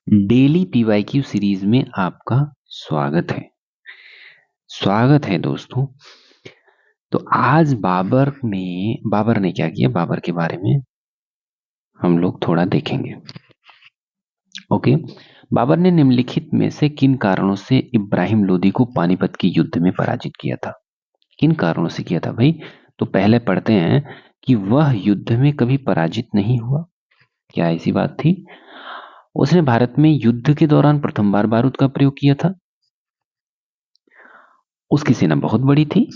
Daily PYQ series में आपका स्वागत है दोस्तों। तो आज बाबर ने क्या किया, बाबर के बारे में हम लोग थोड़ा देखेंगे। ओके, बाबर ने निम्नलिखित में से किन कारणों से इब्राहिम लोदी को पानीपत की युद्ध में पराजित किया था? किन कारणों से किया था भाई? तो पहले पढ़ते हैं कि वह युद्ध में कभी पराजित नहीं हुआ। क्या ऐसी बात थी? उसने भारत में युद्ध के दौरान प्रथम बार बारूद का प्रयोग किया था। उसकी सेना बहुत बड़ी थी।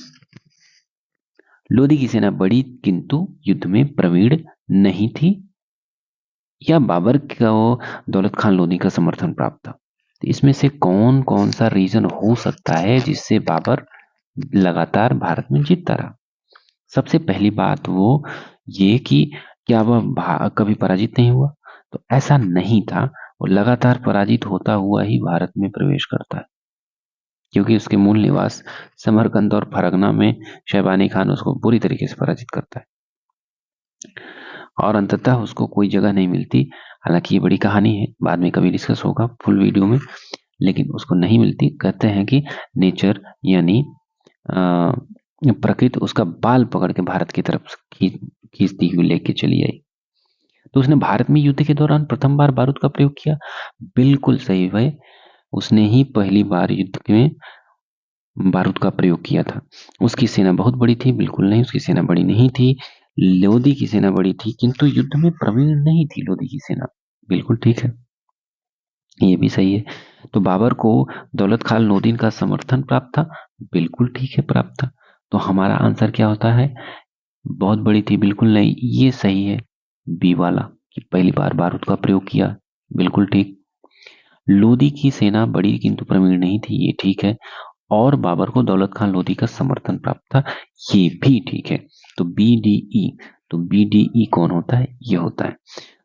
लोदी की सेना बड़ी किंतु युद्ध में प्रवीण नहीं थी। या बाबर को दौलत खान लोदी का समर्थन प्राप्त था। तो इसमें से कौन कौन सा रीजन हो सकता है जिससे बाबर लगातार भारत में जीतता रहा? सबसे पहली बात वो ये कि क्या वह कभी पराजित नहीं हुआ? तो ऐसा नहीं था। वो लगातार पराजित होता हुआ ही भारत में प्रवेश करता है, क्योंकि उसके मूल निवास समरकंद और फरगना में शैबानी खान उसको बुरी तरीके से पराजित करता है और अंततः उसको कोई जगह नहीं मिलती। हालांकि ये बड़ी कहानी है, बाद में कभी डिस्कस होगा फुल वीडियो में, लेकिन उसको नहीं मिलती। कहते हैं कि नेचर यानी प्रकृति उसका बाल पकड़ के भारत की तरफ खींचती हुई लेके चली आई। तो उसने भारत में युद्ध के दौरान प्रथम बार बारूद का प्रयोग किया। बिल्कुल सही भाई, उसने ही पहली बार युद्ध में बारूद का प्रयोग किया था। उसकी सेना बहुत बड़ी थी। बिल्कुल नहीं, उसकी सेना बड़ी नहीं थी। लोदी की सेना बड़ी थी किंतु युद्ध में प्रवीण नहीं थी लोदी की सेना। बिल्कुल ठीक है, ये भी सही है। तो बाबर को दौलत खान लोदी का समर्थन प्राप्त था। बिल्कुल ठीक है, प्राप्त था। तो हमारा आंसर क्या होता है? बहुत बड़ी थी। बिल्कुल नहीं, ये सही है बी वाला कि पहली बार बारूद का प्रयोग किया। बिल्कुल ठीक। लोदी की सेना बड़ी किंतु प्रवीण नहीं थी, ये ठीक है। और बाबर को दौलत खान लोदी का समर्थन प्राप्त था, ये भी ठीक है। तो बी डी ई, तो बी डी ई कौन होता है? ये होता है।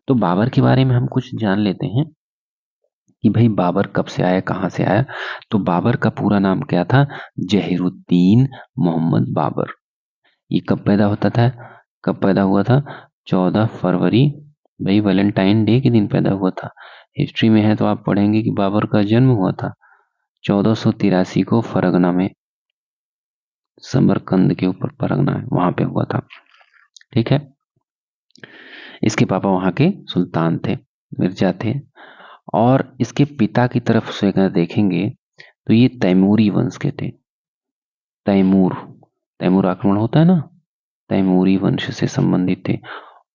तो बाबर के बारे में हम कुछ जान लेते हैं कि भाई बाबर कब से आया, कहां से आया। तो बाबर का पूरा नाम क्या था? जहीरुद्दीन मोहम्मद बाबर। ये कब पैदा होता था? कब पैदा हुआ था? 14 फरवरी। भाई वैलेंटाइन डे के दिन पैदा हुआ था। हिस्ट्री में है तो आप पढ़ेंगे कि बाबर का जन्म हुआ था 1483 को फरगना में, समरकंद के ऊपर परगना है, वहां पे हुआ था। ठीक है। इसके पापा वहां के सुल्तान थे, मिर्जा थे। और इसके पिता की तरफ से अगर देखेंगे तो ये तैमूरी वंश के थे। तैमूर, तैमूर आक्रमण होता है ना, तैमूरी वंश से संबंधित थे।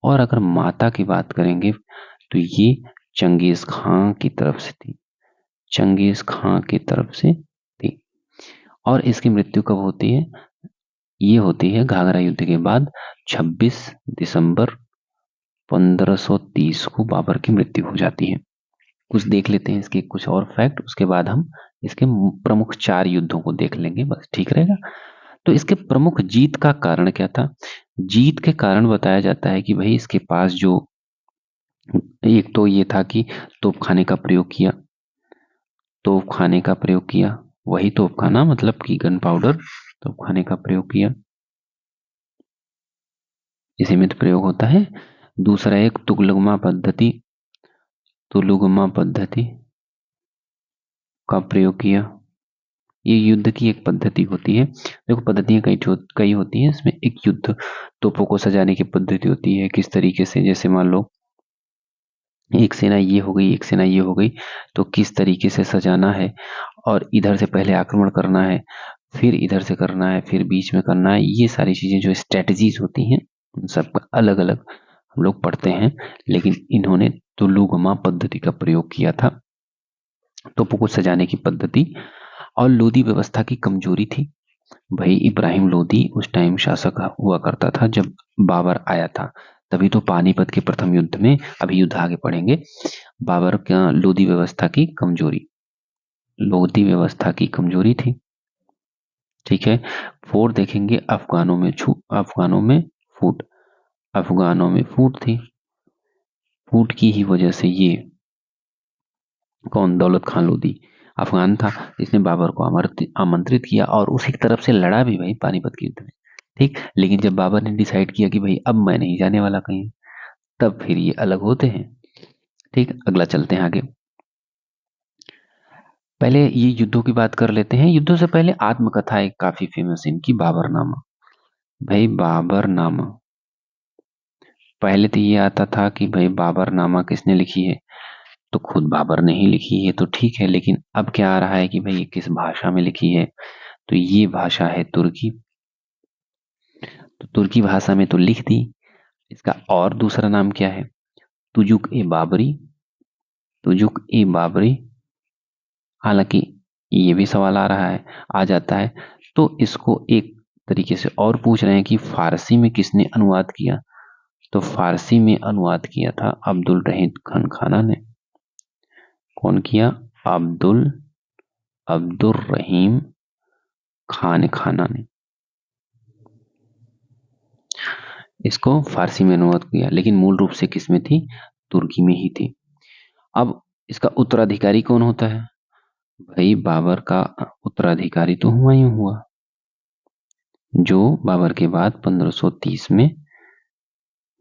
और अगर माता की बात करेंगे तो ये चंगेज खां की तरफ से थी। चंगेज खां की तरफ से थी। और इसकी मृत्यु कब होती है? ये होती है घाघरा युद्ध के बाद 26 दिसंबर 1530 को बाबर की मृत्यु हो जाती है। कुछ देख लेते हैं इसके कुछ और फैक्ट, उसके बाद हम इसके प्रमुख 4 युद्धों को देख लेंगे, बस ठीक रहेगा। तो इसके प्रमुख जीत का कारण क्या था? जीत के कारण बताया जाता है कि भाई इसके पास जो, एक तो ये था कि तोपखाने का प्रयोग किया। तोपखाने का प्रयोग किया, वही तोपखाना मतलब कि गन पाउडर, तोपखाने का प्रयोग किया, इसी में तो प्रयोग होता है। दूसरा एक तुलुगमा पद्धति का प्रयोग किया। ये युद्ध की एक पद्धति होती है। देखो पद्धतियां कई होती हैं, इसमें एक युद्ध तोपों को सजाने की पद्धति होती है। किस तरीके से, जैसे मान लो एक सेना ये हो गई, एक सेना ये हो गई, तो किस तरीके से सजाना है, और इधर से पहले आक्रमण करना है, फिर इधर से करना है, फिर बीच में करना है। ये सारी चीजें जो स्ट्रेटजीज होती हैं, उन सबका अलग अलग हम लोग पढ़ते हैं। लेकिन इन्होंने तुलुगमा पद्धति का प्रयोग किया था, तोपों को सजाने की पद्धति। और लोदी व्यवस्था की कमजोरी थी। भाई इब्राहिम लोदी उस टाइम शासक हुआ करता था जब बाबर आया था। तभी तो पानीपत के प्रथम युद्ध में, अभी युद्ध आगे पढ़ेंगे, बाबर का लोदी व्यवस्था की कमजोरी, लोदी व्यवस्था की कमजोरी थी। ठीक है। 4 देखेंगे, अफगानों में फूट थी। फूट की ही वजह से ये कौन, दौलत खान लोदी अफगान था, इसने बाबर को आमंत्रित किया और उसी तरफ से लड़ा भी भाई पानीपत के युद्ध में। ठीक। लेकिन जब बाबर ने डिसाइड किया कि भाई अब मैं नहीं जाने वाला कहीं, तब फिर ये अलग होते हैं। ठीक, अगला चलते हैं आगे। पहले ये युद्धों की बात कर लेते हैं। युद्धों से पहले आत्मकथा एक काफी फेमस है इनकी, बाबरनामा। भाई बाबरनामा, पहले तो ये आता था कि भाई बाबरनामा किसने लिखी है, तो खुद बाबर ने ही लिखी है तो ठीक है, लेकिन अब क्या आ रहा है कि भाई ये किस भाषा में लिखी है, तो ये भाषा है तुर्की। तो तुर्की भाषा में तो लिख दी। इसका और दूसरा नाम क्या है? तुजुक ए बाबरी। तुजुक ए बाबरी। हालांकि ये भी सवाल आ रहा है, आ जाता है, तो इसको एक तरीके से और पूछ रहे हैं कि फारसी में किसने अनुवाद किया, तो फारसी में अनुवाद किया था अब्दुल रहीम खान खाना ने। कौन किया? अब्दुल अब्दुल रहीम खान खाना ने इसको फारसी में अनुवाद किया, लेकिन मूल रूप से किसमें थी? तुर्की में ही थी। अब इसका उत्तराधिकारी कौन होता है? भाई बाबर का उत्तराधिकारी तो हुमायूं हुआ, जो बाबर के बाद 1530 में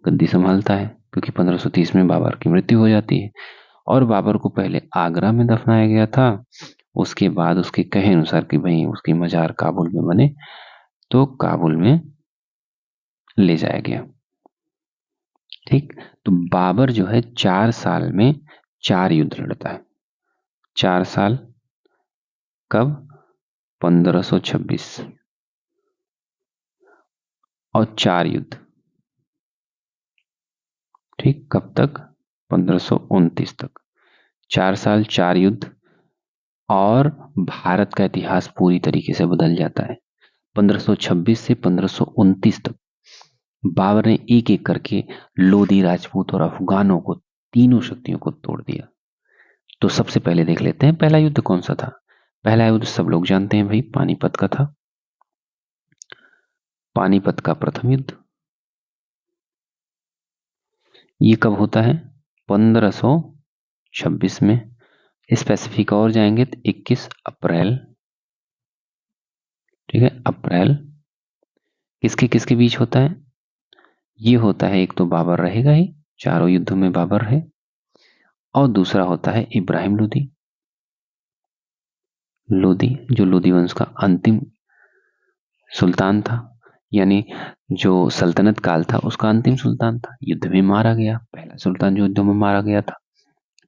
गद्दी संभालता है, क्योंकि 1530 में बाबर की मृत्यु हो जाती है। और बाबर को पहले आगरा में दफनाया गया था, उसके बाद उसके कहे अनुसार कि भाई उसकी मजार काबुल में बने, तो काबुल में ले जाया गया। ठीक। तो बाबर जो है 4 साल में 4 युद्ध लड़ता है। 4 साल। कब? 1526। और 4 युद्ध। ठीक, कब तक? 1529 तक। 4 साल 4 युद्ध। और भारत का इतिहास पूरी तरीके से बदल जाता है। 1526 से 1529 तक बाबर ने एक एक करके लोधी, राजपूत और अफगानों को, तीनों शक्तियों को तोड़ दिया। तो सबसे पहले देख लेते हैं पहला युद्ध कौन सा था। पहला युद्ध सब लोग जानते हैं भाई, पानीपत का था। पानीपत का प्रथम युद्ध। ये कब होता है? 1526 में। स्पेसिफिक और जाएंगे तो 21 अप्रैल। ठीक है, अप्रैल। किसके किसके बीच होता है? ये होता है, एक तो बाबर रहेगा ही, चारों युद्धों में बाबर है, और दूसरा होता है इब्राहिम लोदी। लोदी जो लोदी वंश का अंतिम सुल्तान था, यानी जो सल्तनत काल था उसका अंतिम सुल्तान था, युद्ध में मारा गया, पहला सुल्तान जो युद्ध में मारा गया था।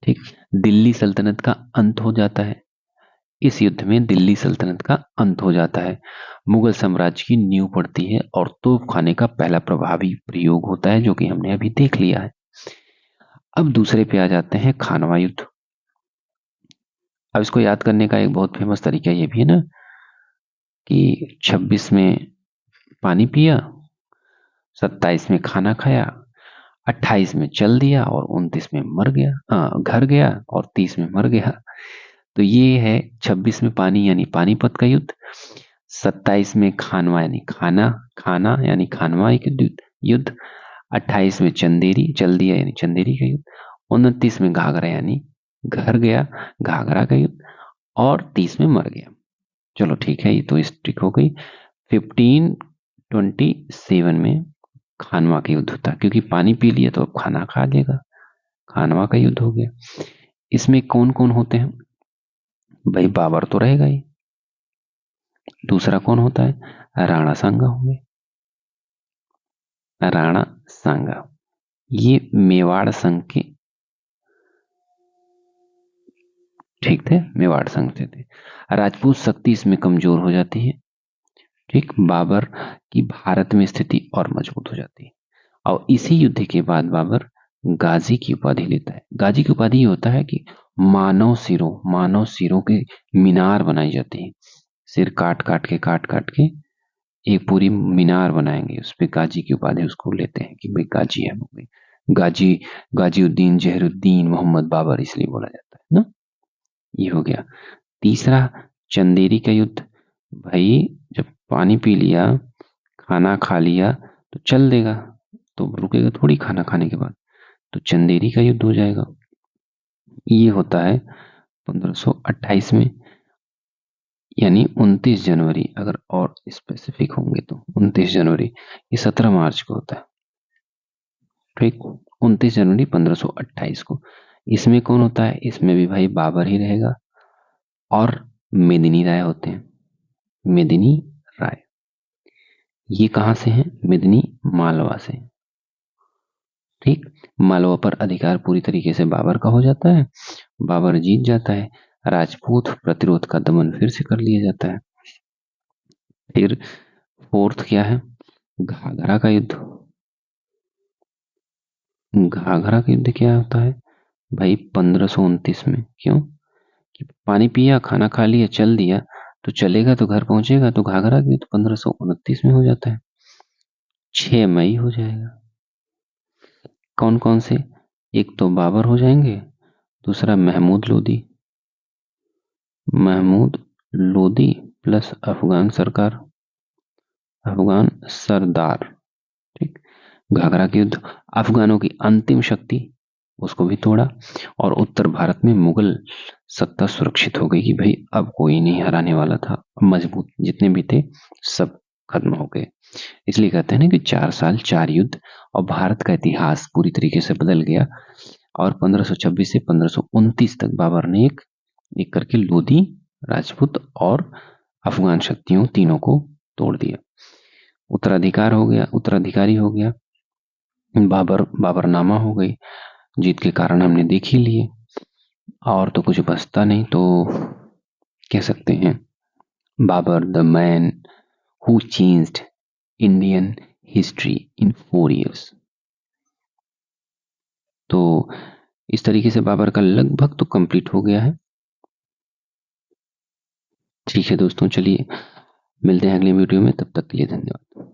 ठीक। दिल्ली सल्तनत का अंत हो जाता है इस युद्ध में। दिल्ली सल्तनत का अंत हो जाता है, मुगल साम्राज्य की नींव पड़ती है, और तोप खाने का पहला प्रभावी प्रयोग होता है, जो कि हमने अभी देख लिया है। अब दूसरे पे आ जाते हैं, खानवा युद्ध। अब इसको याद करने का एक बहुत फेमस तरीका ये भी है ना, कि 26 में पानी पिया, 27 में खाना खाया, 28 में चल दिया, और 29 में मर गया, घर गया, और 30 में मर गया। तो ये है 26 में पानी यानी पानीपत का युद्ध, 27 में खानवा यानी खाना खाना यानी खानवा एक युद्ध, 28 में चंदेरी चल दिया यानी चंदेरी का युद्ध, 29 में घाघरा यानी घर गया, घाघरा का युद्ध, और 30 में मर गया। चलो ठीक है, ये तो स्ट्रिक हो गई। 1527 में खानवा का युद्ध होता, क्योंकि पानी पी लिया तो अब खाना खा लेगा, खानवा का युद्ध हो गया। इसमें कौन कौन होते हैं? भाई बाबर तो रहेगा ही, दूसरा कौन होता है? राणा सांगा होंगे। राणा सांगा ये मेवाड़ संघ के, ठीक थे, मेवाड़ संघ से थे। राजपूत शक्ति इसमें कमजोर हो जाती है। ठीक, बाबर की भारत में स्थिति और मजबूत हो जाती है। और इसी युद्ध के बाद बाबर गाजी की उपाधि लेता है। गाजी की उपाधि ये होता है कि मानव सिरों के मीनार बनाई जाती है। सिर काट काट के एक पूरी मीनार बनाएंगे, उस पे गाजी की उपाधि उसको लेते हैं कि भाई गाजी है, गाजी, गाजीउद्दीन जहरुद्दीन मोहम्मद बाबर इसलिए बोला जाता है ना। ये हो गया। तीसरा, चंदेरी का युद्ध। भाई जब पानी पी लिया, खाना खा लिया, तो चल देगा, तो रुकेगा थोड़ी खाना खाने के बाद, तो चंदेरी का युद्ध हो जाएगा। ये होता है 1528 में, यानी 29 जनवरी, अगर और स्पेसिफिक होंगे तो 29 जनवरी। ये 17 मार्च को होता है। ठीक, 29 जनवरी 1528 को। इसमें कौन होता है? इसमें भी भाई बाबर ही रहेगा, और मेदिनी राय होते हैं। मेदिनी राय ये कहां से हैं? मेदिनी मालवा से। ठीक, मालवा पर अधिकार पूरी तरीके से बाबर का हो जाता है। बाबर जीत जाता है। राजपूत प्रतिरोध का दमन फिर से कर लिया जाता है। फिर फोर्थ क्या है? घाघरा का युद्ध। घाघरा का युद्ध क्या होता है भाई? 1529 में। क्यों? कि पानी पिया, खाना खा लिया, चल दिया तो चलेगा तो घर पहुंचेगा, तो घाघरा का युद्ध 1529 में हो जाता है। 6 मई हो जाएगा। कौन कौन से? एक तो बाबर हो जाएंगे, दूसरा महमूद लोदी। महमूद लोदी प्लस अफगान सरकार, अफगान सरदार। ठीक, घाघरा के युद्ध, अफगानों की अंतिम शक्ति उसको भी तोड़ा और उत्तर भारत में मुगल सत्ता सुरक्षित हो गई कि भाई अब कोई नहीं हराने वाला था। मजबूत जितने भी थे सब खत्म हो गए। इसलिए कहते हैं ना कि 4 साल 4 युद्ध और भारत का इतिहास पूरी तरीके से बदल गया। और 1526 से 1529 तक बाबर ने एक एक करके लोधी, राजपूत और अफगान शक्तियों तीनों को तोड़ दिया। उत्तराधिकारी हो गया बाबरनामा हो गई। जीत के कारण हमने देख ही लिए और तो कुछ बचता नहीं। तो कह सकते हैं Babur the man who changed Indian history in 4 years। तो इस तरीके से बाबर का लगभग तो कंप्लीट हो गया है। ठीक है दोस्तों, चलिए मिलते हैं अगले वीडियो में, तब तक के लिए धन्यवाद।